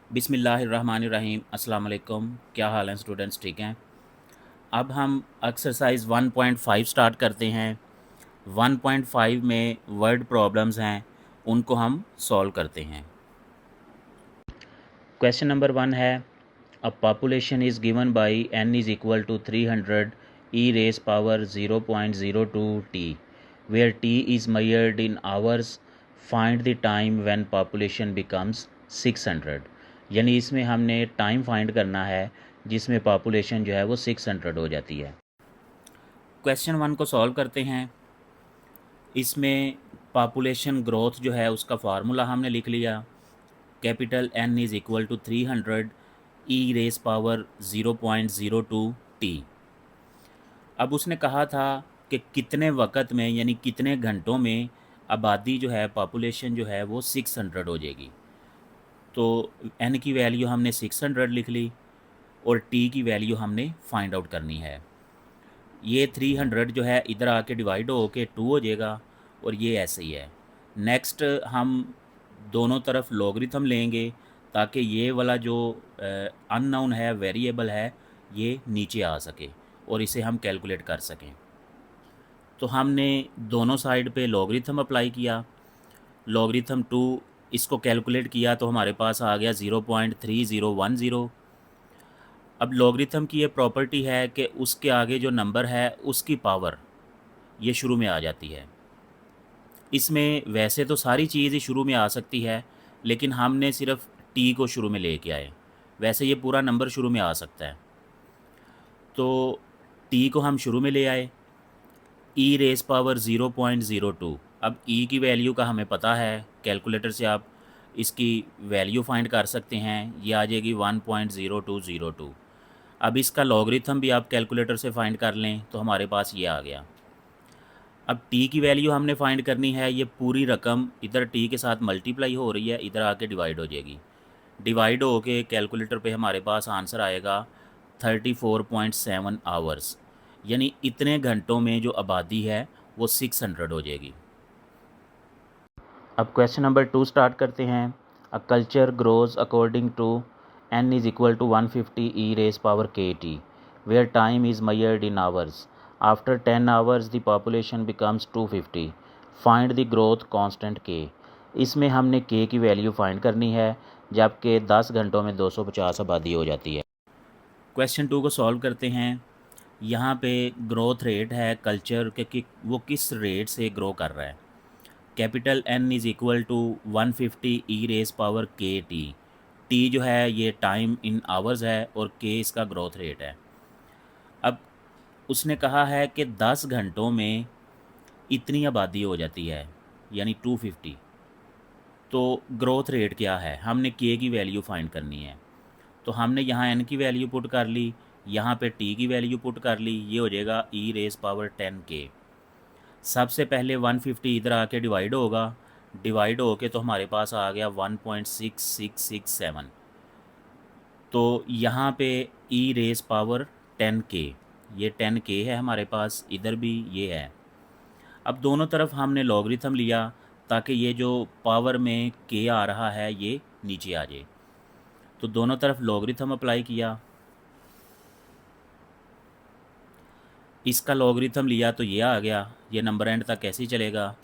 बिस्मिल्लाहिर्रहमानिर्रहीम। अस्सलाम वालेकुम। क्या हाल हैं स्टूडेंट्स? ठीक हैं। अब हम एक्सरसाइज 1.5 स्टार्ट करते हैं। 1.5 में वर्ड प्रॉब्लम्स हैं, उनको हम सॉल्व करते हैं। क्वेश्चन नंबर 1 है, a population is given by n is equal to 300 e raise power 0.02 t where t is measured in hours. Find the time when population becomes 600। यानी इसमें हमने टाइम फाइंड करना है जिसमें पॉपुलेशन जो है वो 600 हो जाती है। क्वेश्चन 1 को सॉल्व करते हैं। इसमें पॉपुलेशन ग्रोथ जो है उसका फार्मूला हमने लिख लिया। Capital N is equal to 300 e raise power 0.02 t. अब उसने कहा था कि कितने वक्त में यानी कितने घंटों में आबादी जो है पॉपुलेशन जो है वो 600 हो जाएगी। तो N की वैल्यू हमने 600 लिख ली और T की वैल्यू हमने फाइंड आउट करनी है। ये 300 जो है इधर आके डिवाइड हो के 2 हो जाएगा और ये ऐसे ही है। नेक्स्ट हम दोनों तरफ लॉगरिथम लेंगे ताकि ये वाला जो अननोन है वेरिएबल है ये नीचे आ सके और इसे हम कैलकुलेट कर सकें। तो हमने दोनों साइड पे लॉगरिथम अप्लाई किया। लॉगरिथम 2 इसको कैलकुलेट किया तो हमारे पास आ गया 0.3010। अब लॉगरिथम की ये प्रॉपर्टी है कि उसके आगे जो नंबर है उसकी पावर ये शुरू में आ जाती है। इसमें वैसे तो सारी चीज़ ही शुरू में आ सकती है, लेकिन हमने सिर्फ टी को शुरू में लेके आए। वैसे ये पूरा नंबर शुरू में आ सकता है, तो टी को हम शुरू में ले आए। ई रेस पावर 0.02। अब ई की वैल्यू का हमें पता है, कैलकुलेटर से आप इसकी वैल्यू फाइंड कर सकते हैं। ये आ जाएगी 1.0202। अब इसका लॉगरिथम भी आप कैलकुलेटर से फाइंड कर लें तो हमारे पास ये आ गया। अब टी की वैल्यू हमने फाइंड करनी है। ये पूरी रकम इधर टी के साथ मल्टीप्लाई हो रही है, इधर आके डिवाइड हो जाएगी। डिवाइड हो के कैलकुलेटर पे हमारे पास आंसर आएगा 34.7 आवर्स। यानी इतने घंटों में जो आबादी है वो 600 हो जाएगी। अब क्वेश्चन नंबर 2 स्टार्ट करते हैं। A culture grows according to n is equal to 150 e raise power के t where time is measured in hours. After 10 hours the population becomes 250। Find the growth constant k. इसमें हमने के की value find करनी है जबकि 10 घंटों में 250 आबादी हो जाती है। क्वेश्चन 2 को सॉल्व करते हैं। यहाँ पे ग्रोथ रेट है कल्चर के कि वो किस रेट से ग्रो कर रहा है। Capital N is equal to 150 e raise power के टी। टी जो है ये टाइम इन आवर्स है और के इसका ग्रोथ रेट है। अब उसने कहा है कि 10 घंटों में इतनी आबादी हो जाती है यानी 250। तो ग्रोथ रेट क्या है, हमने के की वैल्यू फाइंड करनी है। तो हमने यहाँ एन की वैल्यू पुट कर ली, यहाँ पे टी की वैल्यू पुट कर ली। ये हो जाएगा ई रेस पावर 10 के। सबसे पहले 150 इधर आके डिवाइड होगा, डिवाइड होके तो हमारे पास आ गया 1.6667। तो यहाँ पे ई रेस पावर 10 के, ये 10 के है हमारे पास, इधर भी ये है। अब दोनों तरफ हमने लॉगरिथम लिया ताकि ये जो पावर में के आ रहा है ये नीचे आ जाए। तो दोनों तरफ लॉगरिथम अप्लाई किया, इसका लॉगरिथम लिया तो ये आ गया। ये नंबर एंड तक कैसे ही चलेगा।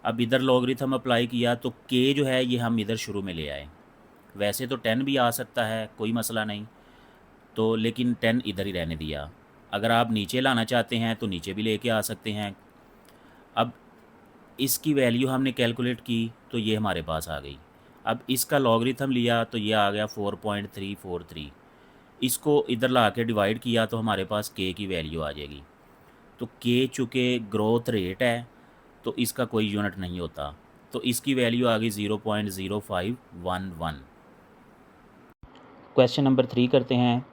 अब इधर लॉगरिथम अप्लाई किया तो के जो है ये हम इधर शुरू में ले आए। वैसे तो 10 भी आ सकता है, कोई मसला नहीं, तो लेकिन 10 इधर ही रहने दिया। अगर आप नीचे लाना चाहते हैं तो नीचे भी लेके आ सकते हैं। अब इसकी वैल्यू हमने कैलकुलेट की तो ये हमारे पास आ गई। अब इसका लॉगरिथम लिया तो ये आ गया 4.343। इसको इधर ला के डिवाइड किया तो हमारे पास के की वैल्यू आ जाएगी। तो के चूँकि ग्रोथ रेट है तो इसका कोई यूनिट नहीं होता, तो इसकी वैल्यू आ गई 0.0511। क्वेश्चन नंबर 3 करते हैं।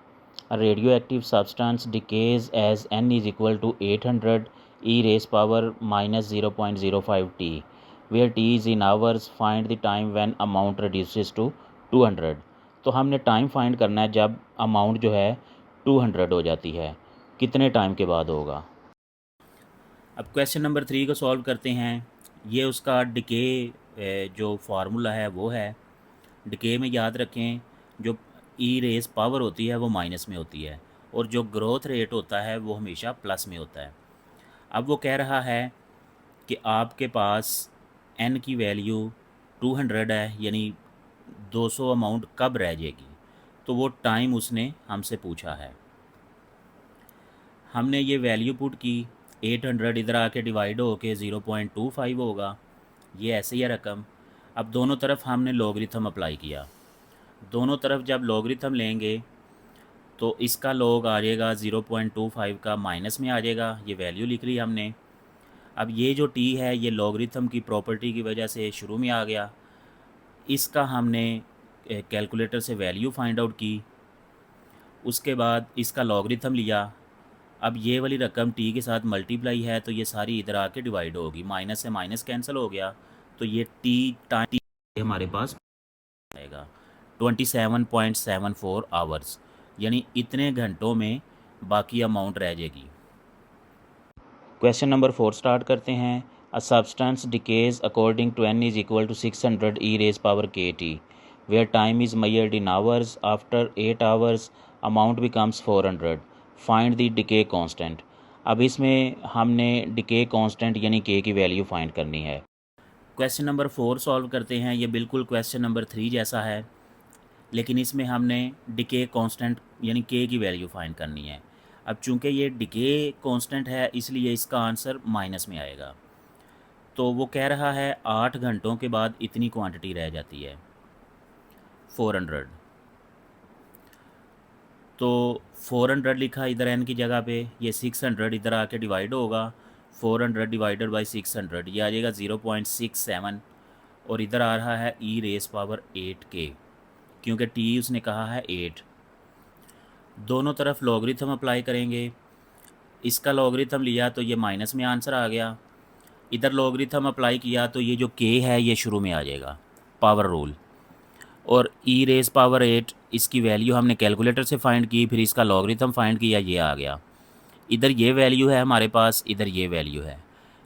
Radioactive substance decays as n is equal to 800 e raise power minus 0.05 t where t is in hours. Find the time when amount reduces to 200। तो हमने टाइम फाइंड करना है जब amount जो है 200 हो जाती है, कितने टाइम के बाद होगा। अब क्वेश्चन नंबर 3 को सॉल्व करते हैं। ये उसका डिके जो फार्मूला है वो है। डिके में याद रखें जो ई रेस पावर होती है वो माइनस में होती है और जो ग्रोथ रेट होता है वो हमेशा प्लस में होता है। अब वो कह रहा है कि आपके पास n की वैल्यू 200 है, यानी 200 अमाउंट कब रह जाएगी। तो वो टाइम उसने हमसे पूछा है। हमने ये वैल्यू पुट की, 800 इधर आके डिवाइड हो के 0.25 होगा, ये ऐसे ही है रकम। अब दोनों तरफ हमने लॉगरिथम अप्लाई किया। दोनों तरफ जब लॉगरिथम लेंगे तो इसका लॉग आ जाएगा 0.25 का माइनस में आ जाएगा, ये वैल्यू लिख ली हमने। अब ये जो t है ये लॉगरिथम की प्रॉपर्टी की वजह से शुरू में आ गया, इसका हमने कैलकुलेटर से वैल्यू फाइंड आउट की, उसके बाद इसका लॉगरिथम लिया। अब ये वाली रकम t के साथ मल्टीप्लाई है तो ये सारी इधर आके डिवाइड होगी, माइनस से माइनस कैंसिल हो गया, तो ये t टाइम हमारे पास आएगा 27.74 आवर्स, यानी इतने घंटों में बाकी अमाउंट रह जाएगी। क्वेश्चन नंबर 4 स्टार्ट करते हैं। A substance decays according to n is equal to 600 e raise power के t, where time is measured in hours. After 8 hours amount becomes 400, find the decay constant. अब इसमें हमने decay constant यानी के की value find करनी है। Question number 4 solve करते हैं। ये बिल्कुल क्वेश्चन नंबर 3 जैसा है, लेकिन इसमें हमने डिके कांस्टेंट यानी के की वैल्यू फाइंड करनी है। अब चूंकि ये डिके कांस्टेंट है इसलिए इसका आंसर माइनस में आएगा। तो वो कह रहा है 8 घंटों के बाद इतनी क्वांटिटी रह जाती है 400। तो 400 लिखा इधर n की जगह पे, ये 600 इधर आके डिवाइड होगा, 400 डिवाइडेड बाई 600 ये आ जाएगा 0.67, और इधर आ रहा है ई रेस पावर 8k, क्योंकि t उसने कहा है 8। दोनों तरफ लॉगरिथम अप्लाई करेंगे, इसका लॉगरिथम लिया तो ये माइनस में आंसर आ गया, इधर लॉगरिथम अप्लाई किया तो ये जो k है ये शुरू में आ जाएगा, पावर रूल। और ई रेस पावर 8 इसकी वैल्यू हमने कैलकुलेटर से फाइंड की, फिर इसका लॉगरिथम फाइंड किया, ये आ गया। इधर ये वैल्यू है हमारे पास, इधर ये वैल्यू है,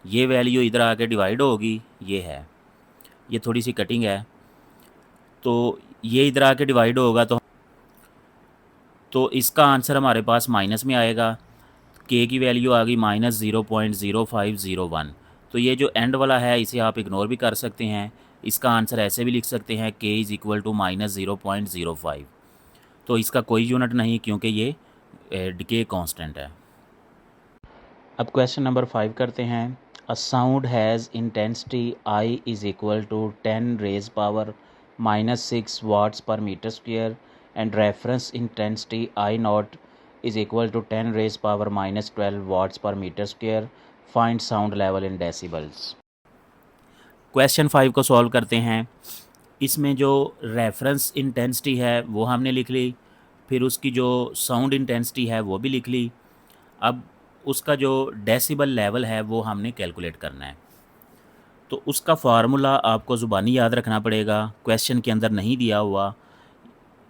ये वैल्यू इधर आके डिवाइड होगी, ये है, ये थोड़ी सी कटिंग है, तो ये इधर आके डिवाइड होगा तो इसका आंसर हमारे पास माइनस में आएगा। के की वैल्यू आ गई -0.0501। तो ये जो एंड वाला है इसे आप इग्नोर भी कर सकते हैं, इसका आंसर ऐसे भी लिख सकते हैं k इज़ इक्वल टू -0.05। तो इसका कोई यूनिट नहीं क्योंकि ये डिके कांस्टेंट है। अब क्वेश्चन नंबर 5 करते हैं। A sound has intensity I is equal to 10 raise power -6 watts पर metre square and reference intensity I naught is equal to 10 raised power -12 watts per meter square. Find sound level in decibels. Question 5 को solve करते हैं। इसमें जो reference intensity है वो हमने लिख ली, फिर उसकी जो साउंड इंटेंसिटी है वो भी लिख ली। अब उसका जो डेसिबल लेवल है वो हमने कैलकुलेट करना है। तो उसका फार्मूला आपको ज़ुबानी याद रखना पड़ेगा, क्वेश्चन के अंदर नहीं दिया हुआ।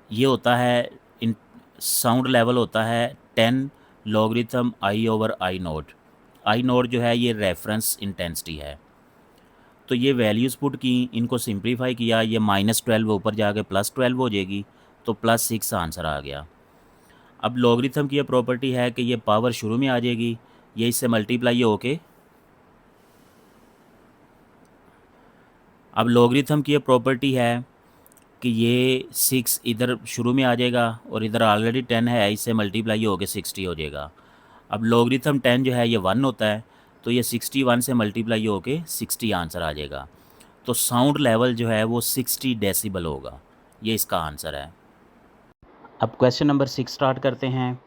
ये होता है इन साउंड लेवल होता है 10 लॉगरिथम I/I0। I0 जो है ये रेफरेंस इंटेंसिटी है। तो ये वैल्यूज़ पुट की, इनको सिंप्लीफाई किया, ये -12 ऊपर जाके +12 हो जाएगी, तो +6 आंसर आ गया। अब लॉगरिथम की ये प्रॉपर्टी है कि ये पावर शुरू में आ जाएगी, ये इससे मल्टीप्लाई होके, अब लॉगरिथम की ये प्रॉपर्टी है कि ये 6 इधर शुरू में आ जाएगा और इधर ऑलरेडी 10 है, इससे मल्टीप्लाई हो के 60 हो जाएगा। अब लॉगरिथम 10 जो है ये 1 होता है, तो ये 61 से मल्टीप्लाई हो के 60 आंसर आ जाएगा। तो साउंड लेवल जो है वो 60 डेसिबल होगा, ये इसका आंसर है। अब क्वेश्चन नंबर 6 स्टार्ट करते हैं।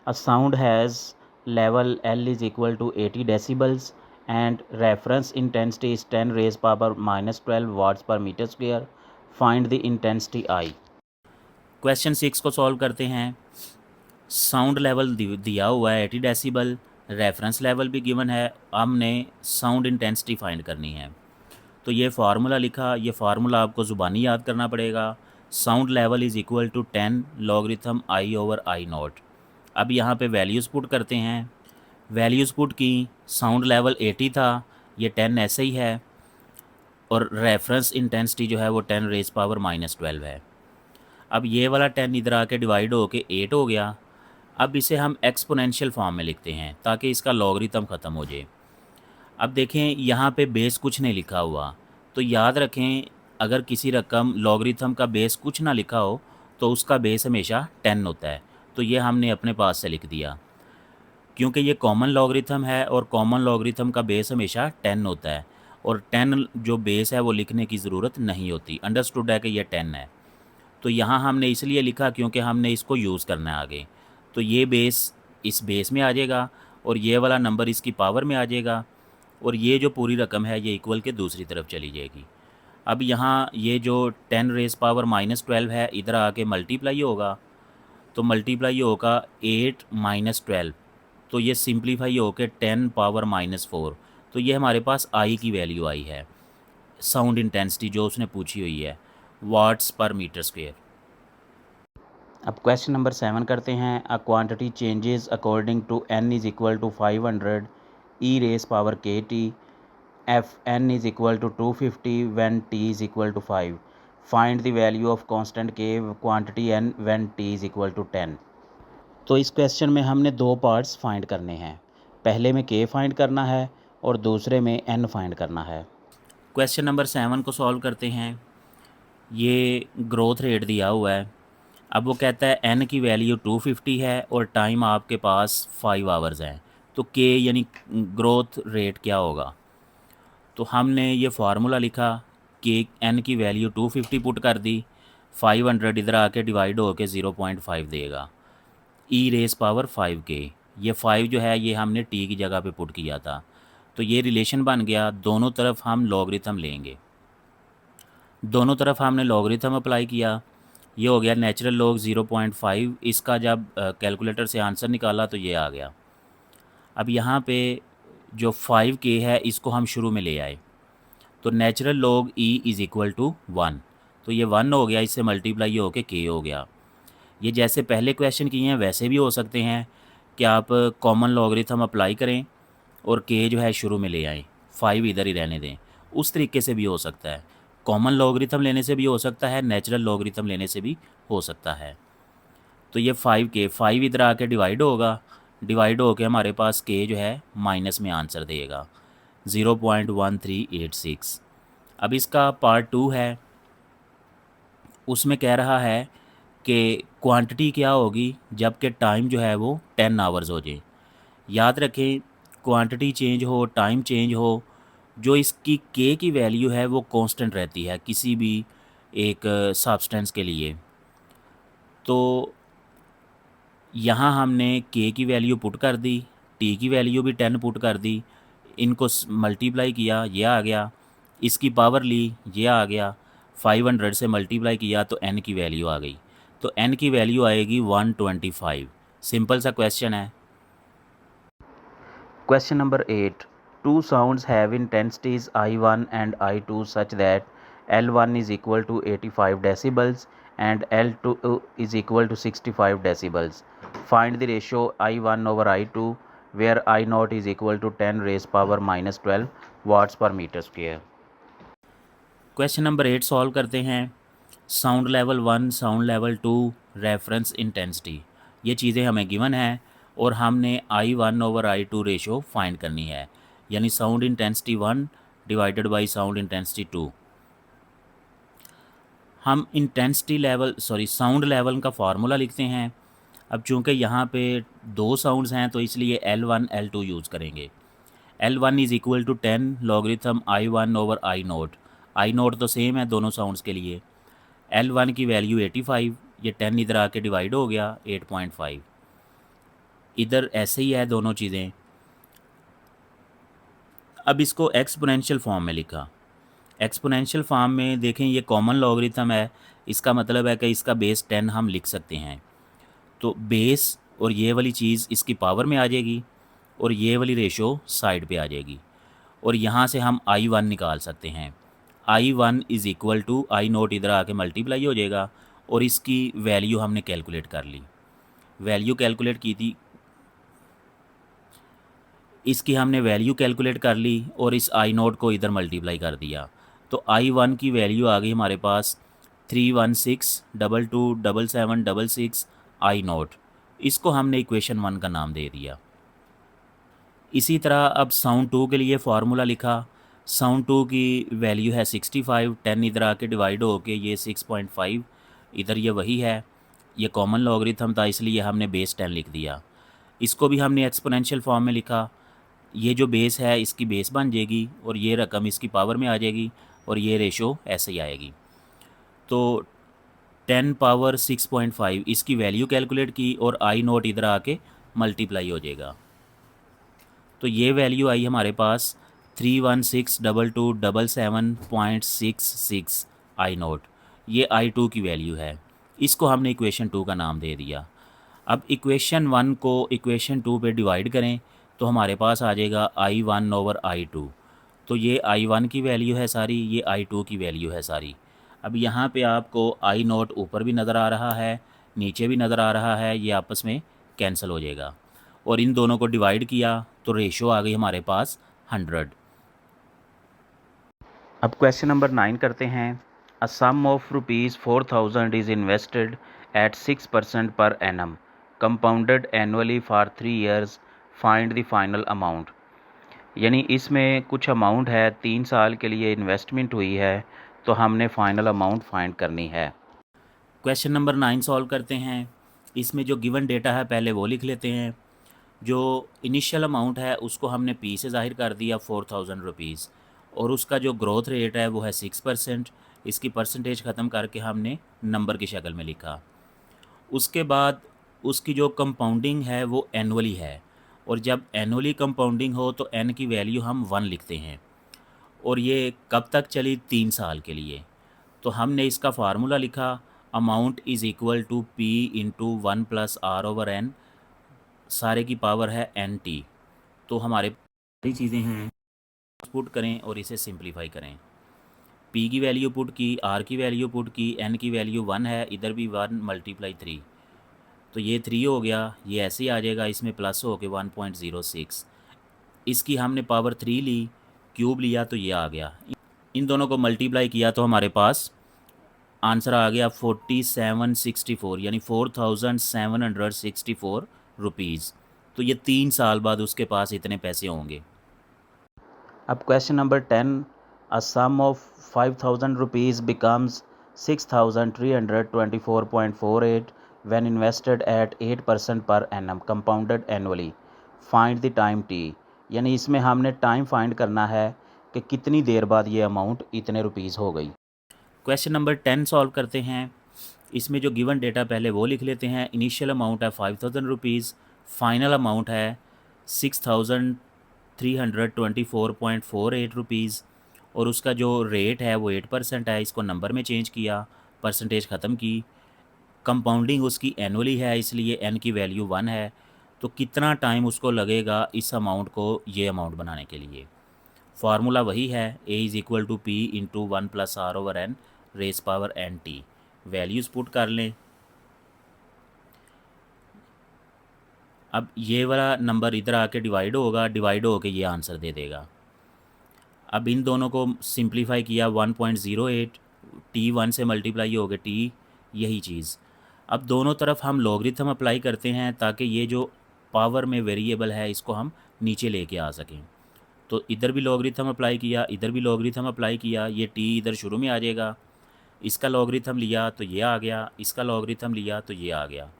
A sound has level L is equal to 80 decibels and reference intensity is 10 raise power -12 watts पर metre square. Find the intensity I। Question 6 को सॉल्व करते हैं। साउंड लेवल दिया हुआ है 80 डेसिबल, रेफरेंस लेवल भी गिवन है, हमने साउंड इंटेंसिटी फाइंड करनी है। तो ये फार्मूला लिखा, ये फार्मूला आपको ज़ुबानी याद करना पड़ेगा। Sound level is equal to 10 logarithm I/I0। अब यहाँ पे वैल्यूज़ पुट करते हैं। वैल्यूज़ पुट की, साउंड लेवल 80 था, ये 10 ऐसे ही है, और रेफरेंस इंटेंसिटी जो है वो 10 रेज पावर -12 है। अब ये वाला 10 इधर आके डिवाइड होके 8 हो गया। अब इसे हम एक्सपोनेंशियल फॉर्म में लिखते हैं ताकि इसका लॉगरिथम ख़त्म हो जाए। अब देखें यहाँ पे बेस कुछ नहीं लिखा हुआ, तो याद रखें अगर किसी रकम लॉगरिथम का बेस कुछ ना लिखा हो तो उसका बेस हमेशा 10 होता है। तो ये हमने अपने पास से लिख दिया, क्योंकि ये कॉमन लॉगरिथम है और कॉमन लॉगरिथम का बेस हमेशा 10 होता है, और 10 जो बेस है वो लिखने की ज़रूरत नहीं होती। अंडरस्टूड है कि ये 10 है। तो यहाँ हमने इसलिए लिखा क्योंकि हमने इसको यूज़ करना है आगे। तो ये बेस इस बेस में आ जाएगा और ये वाला नंबर इसकी पावर में आ जाएगा, और ये जो पूरी रकम है ये इक्वल के दूसरी तरफ चली जाएगी। अब यहाँ ये जो 10 रेज़ पावर -12 है इधर आके मल्टीप्लाई होगा, तो मल्टीप्लाई होगा 8 - 12, तो ये सिंप्लीफाई होकर 10 पावर -4। तो ये हमारे पास आई की वैल्यू आई है, साउंड इंटेंसिटी जो उसने पूछी हुई है, वाट्स पर मीटर स्क्वेयर। अब क्वेश्चन नंबर 7 करते हैं। A quantity changes according to n is equal to 500 e raise power kt, if n is equal to 250 when t is equal to 5। Find the value of constant k quantity n when t is equal to 10। तो इस question में हमने दो parts find करने हैं। पहले में k find करना है और दूसरे में n फाइंड करना है। क्वेश्चन नंबर 7 को सॉल्व करते हैं। ये ग्रोथ रेट दिया हुआ है। अब वो कहता है n की वैल्यू 250 है और टाइम आपके पास 5 आवर्स हैं, तो k यानी ग्रोथ रेट क्या होगा। तो हमने ये फार्मूला लिखा कि n की वैल्यू 250 पुट कर दी, 500 इधर आके डिवाइड होके 0.5 देगा, e रेस पावर 5k। ये 5 जो है ये हमने t की जगह पे पुट किया था, तो ये रिलेशन बन गया। दोनों तरफ हम लॉगरिथम लेंगे, दोनों तरफ हमने लॉगरिथम अप्लाई किया। ये हो गया नेचुरल लॉग 0.5। इसका जब कैलकुलेटर से आंसर निकाला तो ये आ गया। अब यहाँ पे जो 5k है इसको हम शुरू में ले आए, तो natural log e is equal to 1, तो ये 1 हो गया, इससे मल्टीप्लाई हो के k हो गया। ये जैसे पहले क्वेश्चन किए हैं वैसे भी हो सकते हैं कि आप कॉमन लॉगरिथम अप्लाई करें और k जो है शुरू में ले आएँ, 5 इधर ही रहने दें। उस तरीके से भी हो सकता है, कॉमन लॉगरिथम लेने से भी हो सकता है, नेचुरल लॉगरिथम लेने से भी हो सकता है। तो ये 5k 5 इधर आके डिवाइड होगा, डिवाइड होके हमारे पास k जो है माइनस में आंसर देगा 0.1386। अब इसका पार्ट 2 है, उसमें कह रहा है कि क्वांटिटी क्या होगी जबकि टाइम जो है वो 10 आवर्स हो जाए। याद रखें क्वांटिटी चेंज हो, टाइम चेंज हो, जो इसकी k की वैल्यू है वो कांस्टेंट रहती है किसी भी एक सब्सटेंस के लिए। तो यहाँ हमने k की वैल्यू पुट कर दी, t की वैल्यू भी 10 पुट कर दी, इनको मल्टीप्लाई किया, ये आ गया, इसकी पावर ली, ये आ गया, 500 से मल्टीप्लाई किया तो n की वैल्यू आ गई। तो n की वैल्यू आएगी 125। सिंपल सा क्वेश्चन है। Question number 8। Two sounds have intensities I1 and I2 such that L1 is equal to 85 decibels and L2 is equal to 65 decibels. Find the ratio I1 over I2 where I0 is equal to 10 raised power -12 watts per meter square. Question number 8 solve करते हैं। Sound level 1, sound level 2, reference intensity, ये चीज़ें हमें given हैं और हमने I1 over I2 ratio find करनी है, यानी sound intensity 1 divided by sound intensity 2। हम इंटेंसिटी लेवल साउंड लेवल का फार्मूला लिखते हैं। अब चूँकि यहाँ पे दो साउंड्स हैं तो इसलिए L1 L2 यूज़ करेंगे। L1 is equal to 10 logarithm I1 over I0। I0 तो सेम है दोनों साउंड्स के लिए। L1 की वैल्यू 85, ये 10 इधर आके डिवाइड हो गया 8.5, इधर ऐसे ही है दोनों चीज़ें। अब इसको एक्सपोनेंशियल फॉर्म में लिखा। एक्सपोनेंशियल फॉर्म में देखें ये कॉमन लॉगरिथम है, इसका मतलब है कि इसका बेस 10 हम लिख सकते हैं। तो बेस और ये वाली चीज़ इसकी पावर में आ जाएगी और ये वाली रेशो साइड पे आ जाएगी, और यहाँ से हम I1 निकाल सकते हैं। I1 is equal to I0 इधर आके मल्टीप्लाई हो जाएगा और इसकी वैल्यू हमने कैलकुलेट कर ली, वैल्यू कैलकुलेट की थी, इसकी हमने वैल्यू कैलकुलेट कर ली और इस I0 को इधर मल्टीप्लाई कर दिया। तो I1 की वैल्यू आ गई हमारे पास 316227766 आई नोट, इसको हमने इक्वेशन 1 का नाम दे दिया। इसी तरह अब साउंड 2 के लिए फार्मूला लिखा। साउंड 2 की वैल्यू है 65, 10 इधर आके डिवाइड हो के ये 6.5, इधर ये वही है, ये कॉमन लॉगरिथम था इसलिए हमने बेस 10 लिख दिया। इसको भी हमने एक्सपोनेंशियल फॉर्म में लिखा। ये जो बेस है इसकी बेस बन जाएगी और ये रकम इसकी पावर में आ जाएगी और ये रेशो ऐसे ही आएगी। तो 10 पावर 6.5 इसकी वैल्यू कैलकुलेट की और आई नोट इधर आके मल्टीप्लाई हो जाएगा। तो ये वैल्यू आई हमारे पास 3162277.66 आई नोट, ये आई टू की वैल्यू है। इसको हमने इक्वेशन 2 का नाम दे दिया। अब इक्वेशन 1 को इक्वेशन 2 पे डिवाइड करें तो हमारे पास आ जाएगा I1 ओवर I2। तो ये I1 की वैल्यू है सारी, ये I2 की वैल्यू है सारी। अब यहाँ पे आपको आई नोट ऊपर भी नज़र आ रहा है, नीचे भी नज़र आ रहा है, ये आपस में कैंसिल हो जाएगा और इन दोनों को डिवाइड किया तो रेशो आ गई हमारे पास 100। अब क्वेश्चन नंबर 9 करते हैं। A sum of ₹4000 is invested at 6% per annum, compounded annually for 3 years, find the final amount. यानी इसमें कुछ अमाउंट है, 3 साल के लिए इन्वेस्टमेंट हुई है, तो हमने फाइनल अमाउंट फाइंड करनी है। क्वेश्चन नंबर 9 सॉल्व करते हैं। इसमें जो गिवन डेटा है पहले वो लिख लेते हैं। जो इनिशियल अमाउंट है उसको हमने पी से ज़ाहिर कर दिया 4000 रुपीज़, और उसका जो ग्रोथ रेट है वो है 6%। इसकी परसेंटेज ख़त्म करके हमने नंबर की शक्ल में लिखा। उसके बाद उसकी जो कंपाउंडिंग है वो एनुअली है, और जब एनुअली कंपाउंडिंग हो तो एन की वैल्यू हम 1 लिखते हैं, और ये कब तक चली, 3 साल के लिए। तो हमने इसका फार्मूला लिखा, amount is equal to P into 1 + R/n, सारे की पावर है NT। तो हमारे सारी चीज़ें हैं, पुट करें और इसे सिंप्लीफाई करें। P की वैल्यू पुट की, R की वैल्यू पुट की, N की वैल्यू 1 है, इधर भी 1 × 3, तो ये 3 हो गया, ये ऐसे ही आ जाएगा, इसमें प्लस हो के 1.06। इसकी हमने पावर 3 ली, क्यूब लिया तो ये आ गया। इन दोनों को मल्टीप्लाई किया तो हमारे पास आंसर आ गया 4764, यानी 4764 रुपीज़। तो ये 3 साल बाद उसके पास इतने पैसे होंगे। अब question number 10, a sum of 5000 rupees becomes 6324.48 when invested at 8% per annum, compounded annually, find the time T. यानी इसमें हमने टाइम फाइंड करना है कि कितनी देर बाद ये अमाउंट इतने रुपीज़ हो गई। क्वेश्चन नंबर 10 सॉल्व करते हैं। इसमें जो गिवन डेटा पहले वो लिख लेते हैं। इनिशियल अमाउंट है 5000 रुपीज़, फाइनल अमाउंट है 6324.48 रुपीज़, और उसका जो रेट है वो 8% है। इसको नंबर में चेंज किया, परसेंटेज ख़त्म की। कंपाउंडिंग उसकी एनुअली है इसलिए एन की वैल्यू 1 है। तो कितना टाइम उसको लगेगा इस अमाउंट को ये अमाउंट बनाने के लिए। फार्मूला वही है, A=P into 1 + R/n raise power NT। Values put कर लें। अब ये वाला नंबर इधर आके डिवाइड होगा, डिवाइड होके ये आंसर दे देगा। अब इन दोनों को सिंप्लीफाई किया, 1.08, T 1 से मल्टीप्लाई हो गए T, यही चीज़। अब दोनों तरफ हम लॉगरिथम अप्लाई करते हैं ताकि ये जो पावर में वेरिएबल है इसको हम नीचे लेके आ सकें। तो इधर भी लॉगरिथम अप्लाई किया, इधर भी लॉगरिथम अप्लाई किया, ये T इधर शुरू में आ जाएगा। इसका लॉगरिथम लिया तो ये आ गया, इसका लॉगरिथम लिया तो ये आ गया।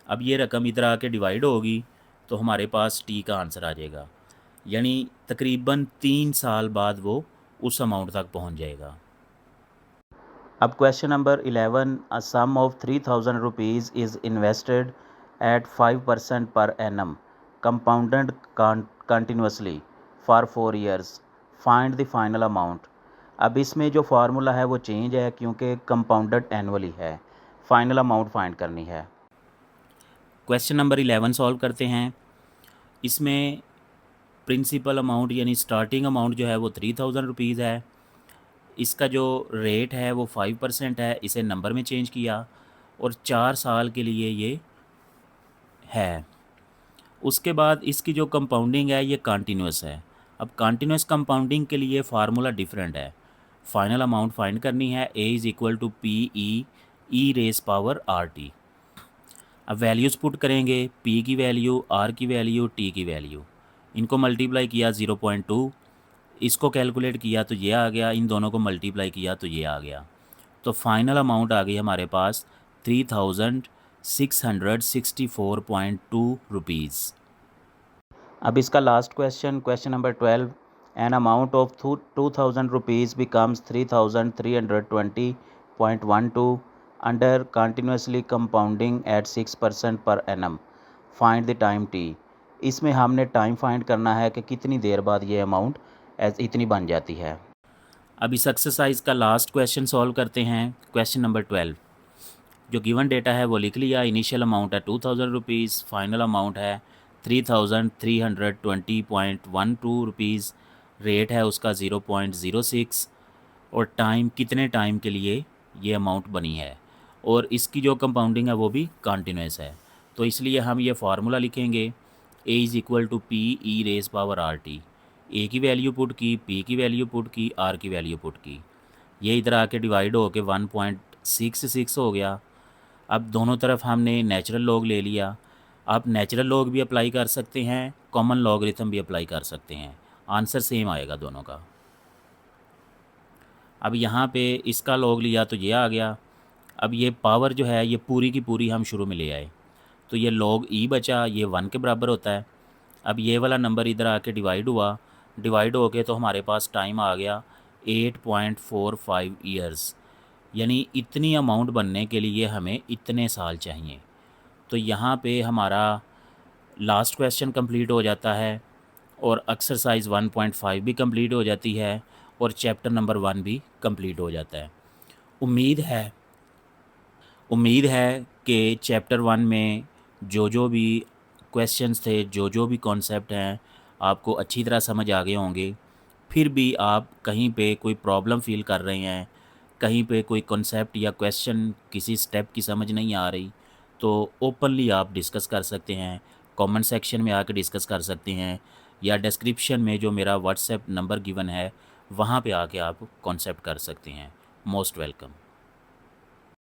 अब ये रकम इधर आके डिवाइड होगी तो हमारे पास T का आंसर आ जाएगा, यानी तकरीबन 3 साल बाद वो उस अमाउंट तक पहुंच जाएगा। अब question number 11, a sum of 3000 rupees is invested at 5% per annum, compounded continuously for 4 years, find the final amount. अब इसमें जो फार्मूला है वो चेंज है क्योंकि कंपाउंडेड एनुअली है, फाइनल अमाउंट फाइंड करनी है। क्वेश्चन नंबर 11 सॉल्व करते हैं। इसमें प्रिंसिपल अमाउंट यानी स्टार्टिंग अमाउंट जो है वो 3000 रुपीज़ है। इसका जो रेट है वो 5% है, इसे नंबर में चेंज किया और 4 साल के लिए ये है। उसके बाद इसकी जो कंपाउंडिंग है ये कंटिन्यूस है। अब कंटिन्यूस कंपाउंडिंग के लिए फार्मूला डिफरेंट है। फाइनल अमाउंट फाइंड करनी है। A is equal to P e raise power are T. अब वैल्यूज़ पुट करेंगे, पी की वैल्यू, आर की वैल्यू, टी की वैल्यू, इनको मल्टीप्लाई किया 0.2, इसको कैलकुलेट किया तो ये आ गया, इन दोनों को मल्टीप्लाई किया तो ये आ गया। तो फाइनल अमाउंट आ गई हमारे पास 3664.2 रुपीज़। अब इसका last question, question number 12, an amount of 2000 rupees becomes 3320.12 under continuously compounding at 6% per annum, find the time T. इसमें हमने टाइम फाइंड करना है कि कितनी देर बाद ये अमाउंट इतनी बन जाती है। अब इस एक्सरसाइज का लास्ट क्वेश्चन सॉल्व करते हैं। क्वेश्चन नंबर 12, जो गिवन डेटा है वो लिख लिया। इनिशियल अमाउंट है 2000 रुपीज़, फाइनल अमाउंट है 3320.12 रुपीज़, रेट है उसका 0.06 और टाइम कितने टाइम के लिए ये अमाउंट बनी है, और इसकी जो कंपाउंडिंग है वो भी कंटिन्यूस है। तो इसलिए हम ये फार्मूला लिखेंगे, A is equal to P e raise power are t. A की वैल्यू पुट की, पी की वैल्यू पुट की, आर की वैल्यू पुट की, ये इधर आके डिवाइड हो के 1.66 हो गया। अब दोनों तरफ हमने नेचुरल लॉग ले लिया। आप नेचुरल लॉग भी अप्लाई कर सकते हैं, कॉमन लॉगरिथम भी अप्लाई कर सकते हैं, आंसर सेम आएगा दोनों का। अब यहाँ पे इसका लॉग लिया तो ये आ गया। अब ये पावर जो है ये पूरी की पूरी हम शुरू में ले आए, तो ये लॉग ई बचा, ये 1 के बराबर होता है। अब ये वाला नंबर इधर आके डिवाइड हुआ, डिवाइड हो के तो हमारे पास टाइम आ गया 8.45 ईयर्स, यानी इतनी अमाउंट बनने के लिए हमें इतने साल चाहिए। तो यहाँ पे हमारा लास्ट क्वेश्चन कंप्लीट हो जाता है और एक्सरसाइज 1.5 भी कंप्लीट हो जाती है और चैप्टर नंबर 1 भी कंप्लीट हो जाता है। उम्मीद है कि चैप्टर 1 में जो भी क्वेश्चंस थे, जो भी कॉन्सेप्ट हैं, आपको अच्छी तरह समझ आ गए होंगे। फिर भी आप कहीं पे कोई प्रॉब्लम फ़ील कर रहे हैं, कहीं पे कोई कॉन्सेप्ट या क्वेश्चन किसी स्टेप की समझ नहीं आ रही, तो ओपनली आप डिस्कस कर सकते हैं, कमेंट सेक्शन में आकर डिस्कस कर सकते हैं, या डिस्क्रिप्शन में जो मेरा व्हाट्सएप नंबर गिवन है वहाँ पे आके आप कॉन्सेप्ट कर सकते हैं। Most welcome.